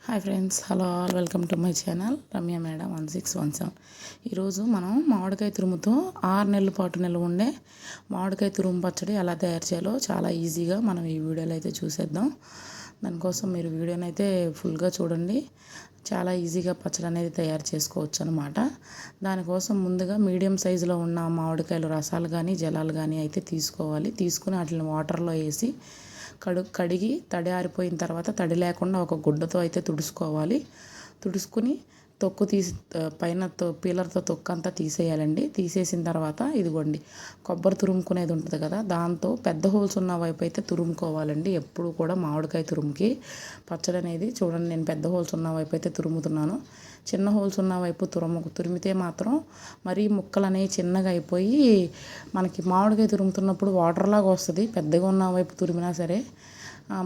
Hi friends, hello all, welcome to my channel Ramya madam 1617. ఈరోజు మనం మామిడికాయ తురుముతో 6 నెలల పాటు నిల్వ ఉండే మామిడికాయ తురుము పచ్చడి ఎలా తయారు చేయాలో చాలా ఈజీగా మనం ఈ వీడియోలో అయితే చూసేద్దాం. దానికోసం మీరు వీడియోని అయితే ఫుల్గా చూడండి. చాలా ఈజీగా పచ్చడి అనేది తయారు చేసుకోవచ్చు అనమాట. దానికోసం ముందుగా మీడియం సైజులో ఉన్న మామిడికాయలు రసాలు కానీ జలాలు కానీ అయితే తీసుకోవాలి. తీసుకుని వాటిని వాటర్లో వేసి కడిగి తడి ఆరిపోయిన తర్వాత తడి లేకుండా ఒక గుడ్డతో అయితే తుడుచుకోవాలి. తుడుచుకుని తొక్కు తీసి పైన పీలర్తో తొక్కు అంతా తీసేయాలండి. తీసేసిన తర్వాత ఇదిగోండి కొబ్బరి తురుముకునేది ఉంటుంది కదా, దాంతో పెద్ద హోల్స్ ఉన్న వైపు అయితే తురుముకోవాలండి. ఎప్పుడు కూడా మామిడికాయ తురుముకి పచ్చడి అనేది చూడండి, నేను పెద్ద హోల్స్ ఉన్న వైపు అయితే తురుముతున్నాను. చిన్న హోల్స్ ఉన్న వైపు తురిమితే మాత్రం మరీ ముక్కలు అనేవి చిన్నగా అయిపోయి మనకి మామిడికాయ తురుముతున్నప్పుడు వాటర్లాగా వస్తుంది. పెద్దగా ఉన్న వైపు తురిమినా సరే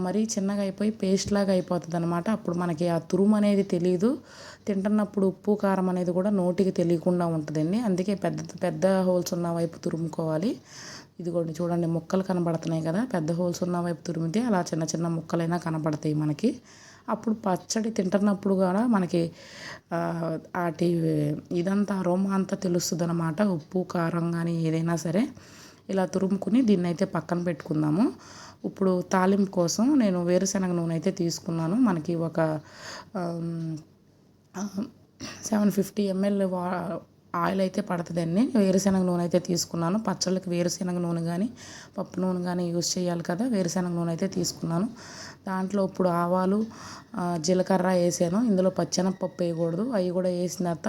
మరీ చిన్నగా అయిపోయి పేస్ట్ లాగా అయిపోతుంది అనమాట. అప్పుడు మనకి ఆ తురుము అనేది తెలియదు. తింటున్నప్పుడు ఉప్పు కారం అనేది కూడా నోటికి తెలియకుండా ఉంటుందండి. అందుకే పెద్ద పెద్ద హోల్స్ ఉన్న వైపు తురుముకోవాలి. ఇదిగోండి చూడండి, ముక్కలు కనబడుతున్నాయి కదా, పెద్ద హోల్స్ ఉన్న వైపు తురిమితే అలా చిన్న చిన్న ముక్కలైనా కనబడతాయి మనకి. అప్పుడు పచ్చడి తింటున్నప్పుడు కూడా మనకి వాటి ఇదంతా అరోమా అంతా తెలుస్తుంది అనమాట. ఉప్పు కారం కానీ ఏదైనా సరే ఇలా తురుముకుని దీన్ని అయితే పక్కన పెట్టుకుందాము. ఇప్పుడు తాలింపు కోసం నేను వేరుశనగ నూనె అయితే తీసుకున్నాను. మనకి ఒక 750 ml ఆయిల్ అయితే పడుతుందండి. వేరుశనగ నూనె అయితే తీసుకున్నాను. పచ్చళ్ళకి వేరుశనగ నూనె కానీ పప్పు నూనె కానీ యూజ్ చేయాలి కదా, వేరుశనగ నూనె అయితే తీసుకున్నాను. దాంట్లో ఇప్పుడు ఆవాలు జీలకర్ర వేసాను. ఇందులో పచ్చెనపప్పు వేయకూడదు. అవి కూడా వేసిన తర్వాత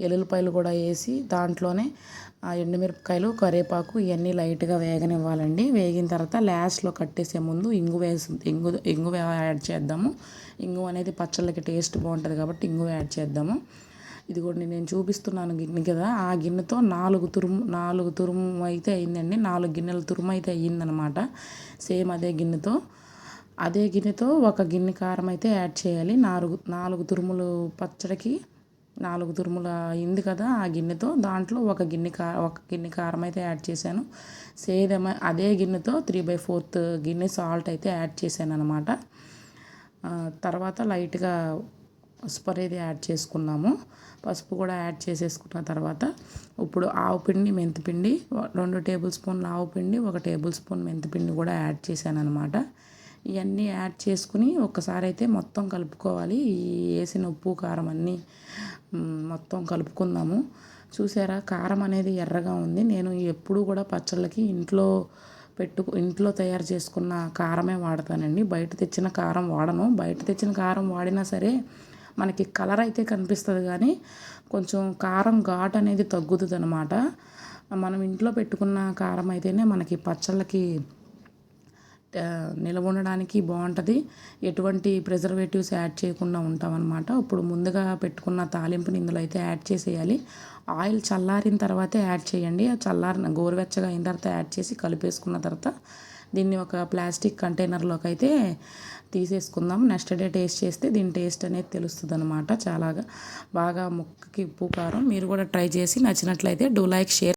ఎల్లుల్లిపాయలు కూడా వేసి దాంట్లోనే ఎండుమిరపకాయలు కరివేపాకు ఇవన్నీ లైట్గా వేగనివ్వాలండి. వేగిన తర్వాత లాస్ట్లో కట్టేసే ముందు ఇంగు యాడ్ చేద్దాము. ఇంగు అనేది పచ్చళ్ళకి టేస్ట్ బాగుంటుంది కాబట్టి ఇంగు యాడ్ చేద్దాము. ఇదిగోండి నేను చూపిస్తున్నాను గిన్నె కదా, ఆ గిన్నెతో 4 తురుము అయితే అయిందండి. 4 గిన్నెల తురుము అయితే అయ్యిందనమాట. సేమ్ అదే గిన్నెతో ఒక గిన్నె కారం అయితే యాడ్ చేయాలి. 4 తురుములు పచ్చడికి 4 తురుములు అయింది కదా, ఆ గిన్నెతో దాంట్లో ఒక గిన్నె కారం అయితే యాడ్ చేశాను. సేమ్ అదే గిన్నెతో 3/4 గిన్నె సాల్ట్ అయితే యాడ్ చేశాను అనమాట. తర్వాత లైట్గా పసుపు అనేది యాడ్ చేసుకున్నాము. పసుపు కూడా యాడ్ చేసేసుకున్న తర్వాత ఇప్పుడు ఆవు పిండి మెంతిపిండి 2 టేబుల్ స్పూన్ల ఆవు పిండి 1 టేబుల్ స్పూన్ మెంతిపిండి కూడా యాడ్ చేశాను అనమాట. ఇవన్నీ యాడ్ చేసుకుని ఒక్కసారి అయితే మొత్తం కలుపుకోవాలి. ఈ వేసిన ఉప్పు కారం అన్నీ మొత్తం కలుపుకుందాము. చూసారా, కారం అనేది ఎర్రగా ఉంది. నేను ఎప్పుడు కూడా పచ్చళ్ళకి ఇంట్లో తయారు చేసుకున్న కారమే వాడతానండి. బయట తెచ్చిన కారం వాడను. బయట తెచ్చిన కారం వాడినా సరే మనకి కలర్ అయితే కనిపిస్తుంది కానీ కొంచెం కారం ఘాటు అనేది తగ్గుతుంది అనమాట. మనం ఇంట్లో పెట్టుకున్న కారం అయితేనే మనకి పచ్చళ్ళకి నిల్వ ఉండడానికి బాగుంటుంది. ఎటువంటి ప్రిజర్వేటివ్స్ యాడ్ చేయకుండా ఉంటామన్నమాట. ఇప్పుడు ముందుగా పెట్టుకున్న తాలింపుని ఇందులో అయితే యాడ్ చేసేయాలి. ఆయిల్ చల్లారిన తర్వాతే యాడ్ చేయండి. గోరువెచ్చగా అయిన తర్వాత యాడ్ చేసి కలిపేసుకున్న తర్వాత దీన్ని ఒక ప్లాస్టిక్ కంటైనర్లోకి అయితే తీసేసుకుందాం. నెక్స్ట్ డే టేస్ట్ చేస్తే దీని టేస్ట్ అనేది తెలుస్తుంది అనమాట. చాలా బాగా ముక్కకి ఉప్పు కారం. మీరు కూడా ట్రై చేసి నచ్చినట్లయితే డూ లైక్ షేర్.